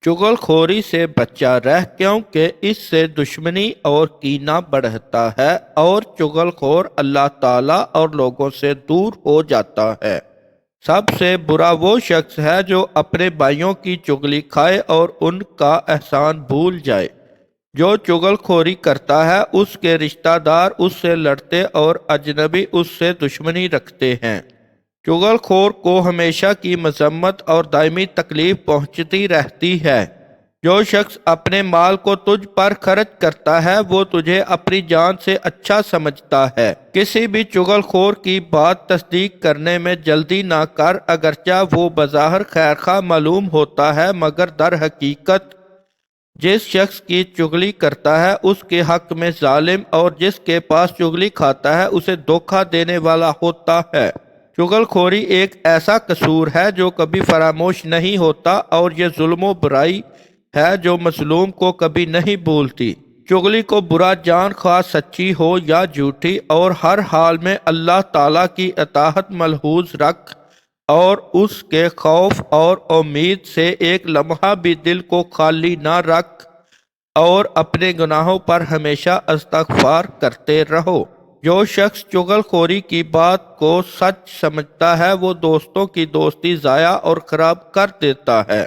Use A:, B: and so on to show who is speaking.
A: چغل خوری سے بچا رہ کیونکہ اس سے دشمنی اور کینہ بڑھتا ہے اور چغل خور اللہ تعالیٰ اور لوگوں سے دور ہو جاتا ہے۔ سب سے برا وہ شخص ہے جو اپنے بھائیوں کی چغلی کھائے اور ان کا احسان بھول جائے۔ جو چغل خوری کرتا ہے اس کے رشتہ دار اس سے لڑتے اور اجنبی اس سے دشمنی رکھتے ہیں۔ چغل خور کو ہمیشہ کی مذمت اور دائمی تکلیف پہنچتی رہتی ہے۔ جو شخص اپنے مال کو تجھ پر خرچ کرتا ہے وہ تجھے اپنی جان سے اچھا سمجھتا ہے۔ کسی بھی چغل خور کی بات تصدیق کرنے میں جلدی نہ کر، اگرچہ وہ بظاہر خیرخواہ معلوم ہوتا ہے مگر در حقیقت جس شخص کی چغلی کرتا ہے اس کے حق میں ظالم اور جس کے پاس چغلی کھاتا ہے اسے دھوکہ دینے والا ہوتا ہے۔ چغل خوری ایک ایسا قصور ہے جو کبھی فراموش نہیں ہوتا اور یہ ظلم و برائی ہے جو مظلوم کو کبھی نہیں بھولتی۔ چغلی کو برا جان خواہ سچی ہو یا جھوٹی اور ہر حال میں اللہ تعالیٰ کی اطاعت ملحوظ رکھ اور اس کے خوف اور امید سے ایک لمحہ بھی دل کو خالی نہ رکھ اور اپنے گناہوں پر ہمیشہ استغفار کرتے رہو۔ جو شخص چغل خوری کی بات کو سچ سمجھتا ہے وہ دوستوں کی دوستی ضائع اور خراب کر دیتا ہے۔